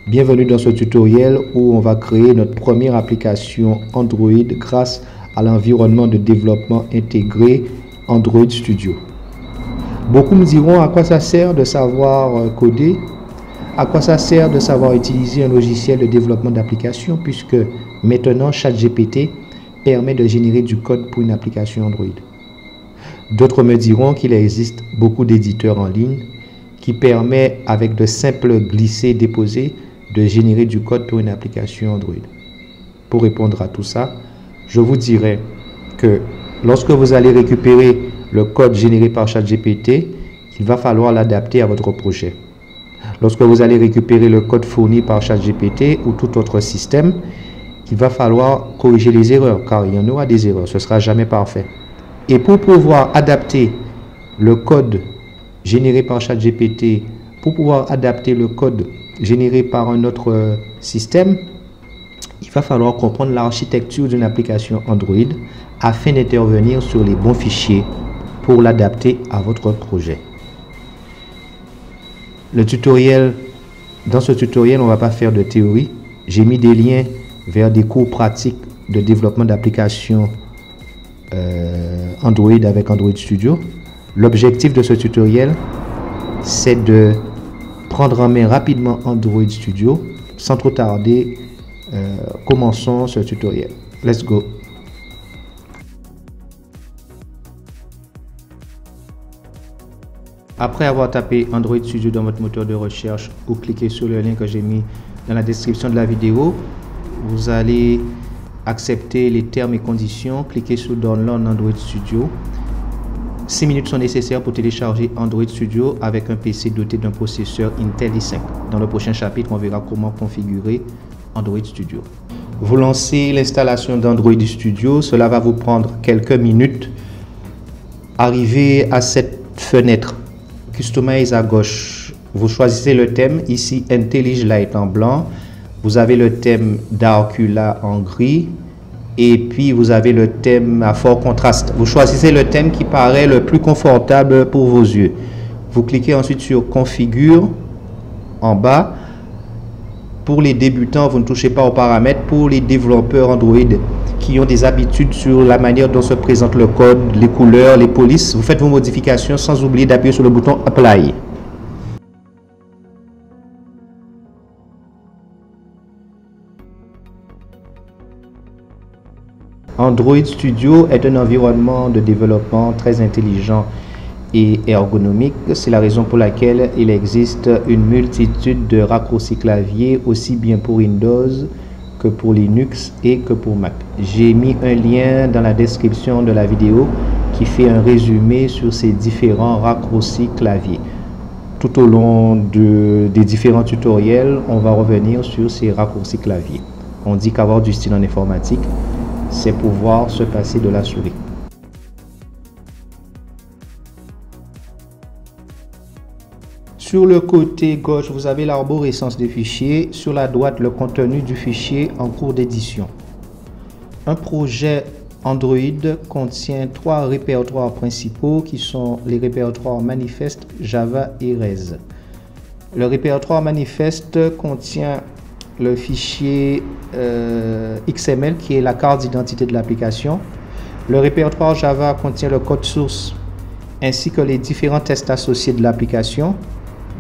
Bienvenue dans ce tutoriel où on va créer notre première application Android grâce à l'environnement de développement intégré Android Studio. Beaucoup me diront à quoi ça sert de savoir coder, à quoi ça sert de savoir utiliser un logiciel de développement d'application puisque maintenant ChatGPT permet de générer du code pour une application Android. D'autres me diront qu'il existe beaucoup d'éditeurs en ligne qui permettent avec de simples glisser-déposer de générer du code pour une application Android. Pour répondre à tout ça, je vous dirai que lorsque vous allez récupérer le code généré par ChatGPT, il va falloir l'adapter à votre projet. Lorsque vous allez récupérer le code fourni par ChatGPT ou tout autre système, il va falloir corriger les erreurs, car il y en aura des erreurs, ce ne sera jamais parfait. Et pour pouvoir adapter le code généré par ChatGPT, pour pouvoir adapter le code généré par un autre système, il va falloir comprendre l'architecture d'une application Android afin d'intervenir sur les bons fichiers pour l'adapter à votre projet. Dans ce tutoriel, on ne va pas faire de théorie. J'ai mis des liens vers des cours pratiques de développement d'applications Android avec Android Studio. L'objectif de ce tutoriel, c'est de prendre en main rapidement Android Studio. Sans trop tarder, commençons ce tutoriel. Let's go! Après avoir tapé Android Studio dans votre moteur de recherche ou cliquer sur le lien que j'ai mis dans la description de la vidéo, vous allez accepter les termes et conditions, cliquez sur Download Android Studio. 6 minutes sont nécessaires pour télécharger Android Studio avec un PC doté d'un processeur Intel i5. Dans le prochain chapitre, on verra comment configurer Android Studio. Vous lancez l'installation d'Android Studio, cela va vous prendre quelques minutes. Arrivé à cette fenêtre Customize à gauche, vous choisissez le thème, ici IntelliJ Light en blanc, vous avez le thème Darkula en gris, et puis vous avez le thème à fort contraste. Vous choisissez le thème qui paraît le plus confortable pour vos yeux. Vous cliquez ensuite sur Configure en bas. Pour les débutants, vous ne touchez pas aux paramètres. Pour les développeurs Android qui ont des habitudes sur la manière dont se présente le code, les couleurs, les polices, vous faites vos modifications sans oublier d'appuyer sur le bouton Apply. Android Studio est un environnement de développement très intelligent et ergonomique. C'est la raison pour laquelle il existe une multitude de raccourcis clavier, aussi bien pour Windows que pour Linux et que pour Mac. J'ai mis un lien dans la description de la vidéo qui fait un résumé sur ces différents raccourcis clavier. Tout au long des différents tutoriels, on va revenir sur ces raccourcis clavier. On dit qu'avoir du style en informatique, c'est pouvoir se passer de la souris. Sur le côté gauche, vous avez l'arborescence des fichiers. Sur la droite, le contenu du fichier en cours d'édition. Un projet Android contient 3 répertoires principaux qui sont les répertoires manifeste, Java et Res. Le répertoire manifeste contient le fichier XML qui est la carte d'identité de l'application. Le répertoire Java contient le code source ainsi que les différents tests associés de l'application.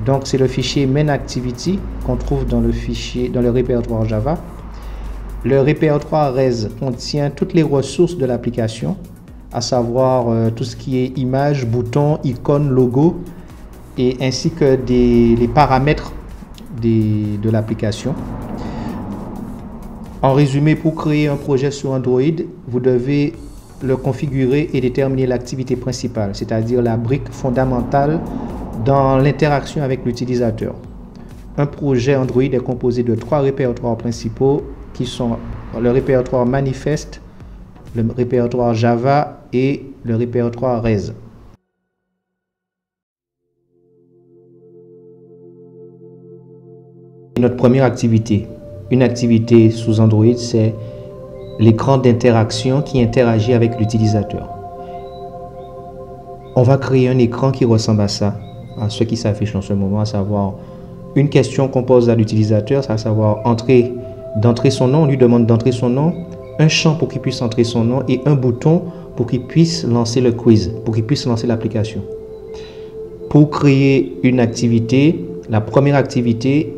Donc c'est le fichier main-activity qu'on trouve dans le répertoire Java. Le répertoire Res contient toutes les ressources de l'application, à savoir tout ce qui est images, boutons, icônes, logos, et ainsi que les paramètres de l'application. En résumé, pour créer un projet sur Android, vous devez le configurer et déterminer l'activité principale, c'est-à-dire la brique fondamentale dans l'interaction avec l'utilisateur. Un projet Android est composé de 3 répertoires principaux qui sont le répertoire manifeste, le répertoire Java et le répertoire Res. Notre première activité, une activité sous Android, c'est l'écran d'interaction qui interagit avec l'utilisateur. On va créer un écran qui ressemble à ça, à ce qui s'affiche en ce moment, à savoir une question qu'on pose à l'utilisateur, c'est à savoir d'entrer son nom. On lui demande d'entrer son nom, un champ pour qu'il puisse entrer son nom et un bouton pour qu'il puisse lancer le quiz, pour qu'il puisse lancer l'application. Pour créer une activité, la première activité,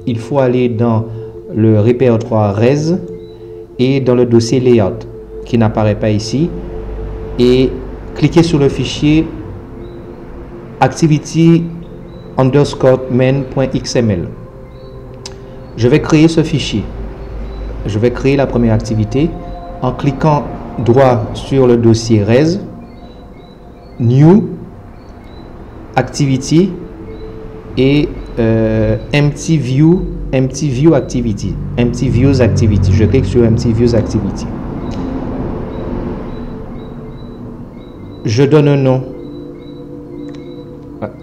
il faut aller dans le répertoire RES et dans le dossier Layout qui n'apparaît pas ici et cliquer sur le fichier activity_main.xml. Je vais créer ce fichier. Je vais créer la première activité en cliquant droit sur le dossier RES, New, Activity et Empty Views Activity. Je clique sur Empty Views Activity. Je donne un nom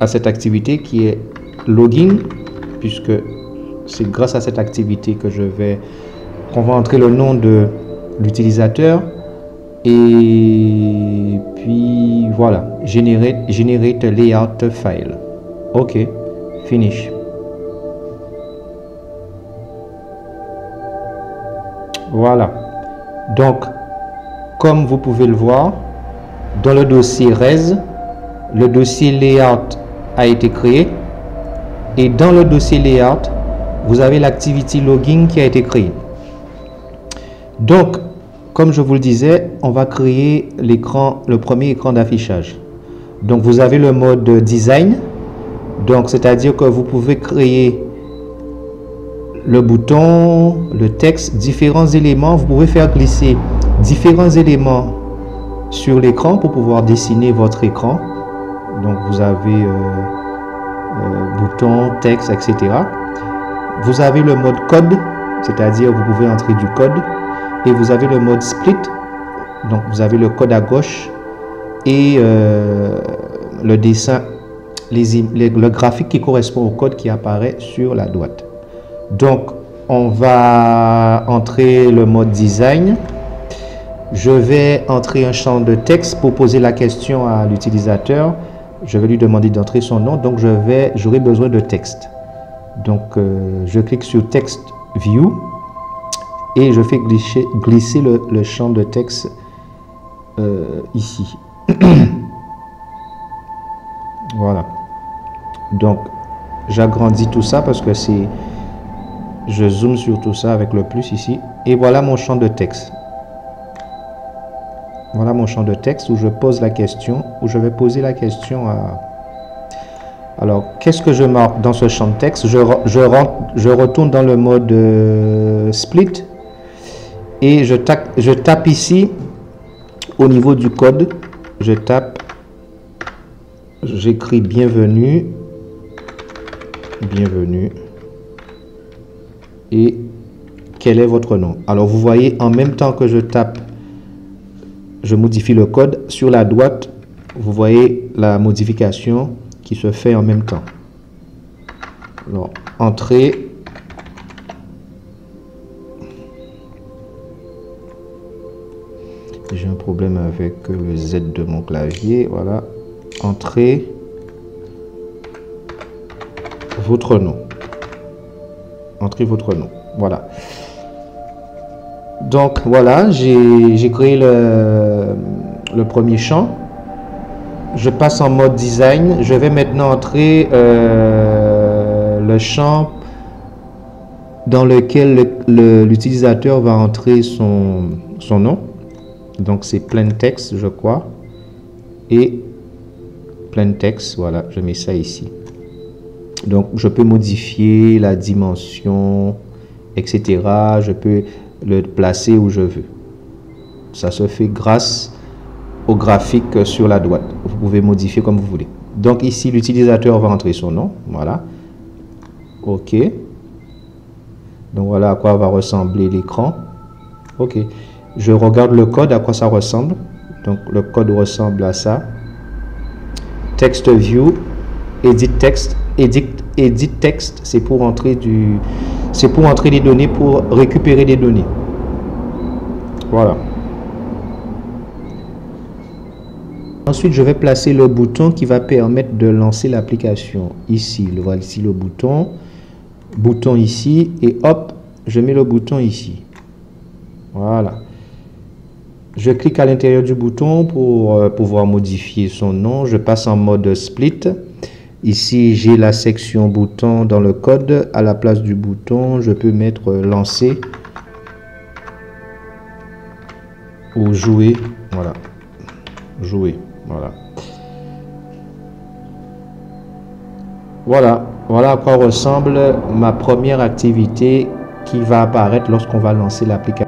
à cette activité qui est Login, puisque c'est grâce à cette activité que qu'on va entrer le nom de l'utilisateur. Et puis voilà, generate layout file. OK, finish. Voilà. Donc, comme vous pouvez le voir, dans le dossier RES, le dossier layout a été créé. Et dans le dossier layout, vous avez l'activity login qui a été créée. Donc, comme je vous le disais, on va créer le premier écran d'affichage. Donc, vous avez le mode design. Donc, c'est-à-dire que vous pouvez créer le bouton, le texte, différents éléments. Vous pouvez faire glisser différents éléments sur l'écran pour pouvoir dessiner votre écran. Donc, vous avez bouton, texte, etc. Vous avez le mode code, c'est-à-dire vous pouvez entrer du code. Et vous avez le mode split, donc vous avez le code à gauche et le dessin, le graphique qui correspond au code qui apparaît sur la droite. Donc on va entrer le mode design. Je vais entrer un champ de texte pour poser la question à l'utilisateur. Je vais lui demander d'entrer son nom, donc j'aurai besoin de texte. Donc je clique sur Text View. Et je fais glisser le champ de texte ici. Voilà. Donc, j'agrandis tout ça parce que je zoome sur tout ça avec le plus ici. Et voilà mon champ de texte. Voilà mon champ de texte où je pose la question, où je vais poser la question à... Alors, qu'est-ce que je marque dans ce champ de texte? Je retourne dans le mode split. Et je tape ici au niveau du code, j'écris bienvenue, et quel est votre nom? Alors vous voyez, en même temps que je tape, je modifie le code, sur la droite, vous voyez la modification qui se fait en même temps. Alors, entrée. J'ai un problème avec le Z de mon clavier. Voilà. Entrez votre nom. Entrez votre nom. Voilà. Donc, voilà. J'ai créé le premier champ. Je passe en mode design. Je vais maintenant entrer le champ dans lequel l'utilisateur va entrer son nom. Donc c'est plain text, je crois, et plain text, voilà, je mets ça ici. Donc je peux modifier la dimension, etc. Je peux le placer où je veux. Ça se fait grâce au graphique sur la droite. Vous pouvez modifier comme vous voulez. Donc ici l'utilisateur va entrer son nom, voilà. OK. Donc voilà à quoi va ressembler l'écran. OK. Je regarde le code, à quoi ça ressemble. Donc le code ressemble à ça. Text view, edit text, edit text, c'est pour entrer des données, pour récupérer des données. Voilà. Ensuite, je vais placer le bouton qui va permettre de lancer l'application. Ici, voici le bouton. bouton ici et hop, je mets le bouton ici. Voilà. Je clique à l'intérieur du bouton pour pouvoir modifier son nom. Je passe en mode split. Ici, j'ai la section bouton dans le code. À la place du bouton, je peux mettre lancer ou jouer. Voilà. Jouer. Voilà. Voilà à quoi ressemble ma première activité qui va apparaître lorsqu'on va lancer l'application.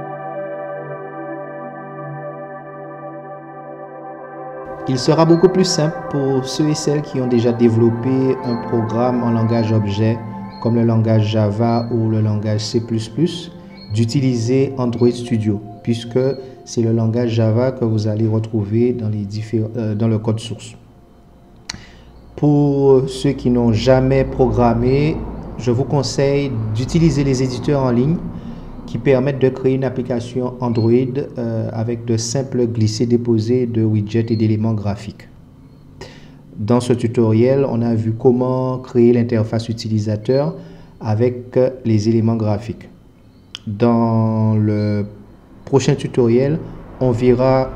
Il sera beaucoup plus simple pour ceux et celles qui ont déjà développé un programme en langage objet comme le langage Java ou le langage C++ d'utiliser Android Studio puisque c'est le langage Java que vous allez retrouver dans le code source. Pour ceux qui n'ont jamais programmé, je vous conseille d'utiliser les éditeurs en ligne qui permettent de créer une application Android avec de simples glisser-déposer de widgets et d'éléments graphiques. Dans ce tutoriel, on a vu comment créer l'interface utilisateur avec les éléments graphiques. Dans le prochain tutoriel, on va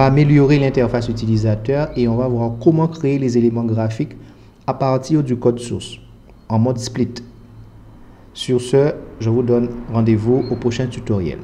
améliorer l'interface utilisateur et on va voir comment créer les éléments graphiques à partir du code source en mode split. Sur ce, je vous donne rendez-vous au prochain tutoriel.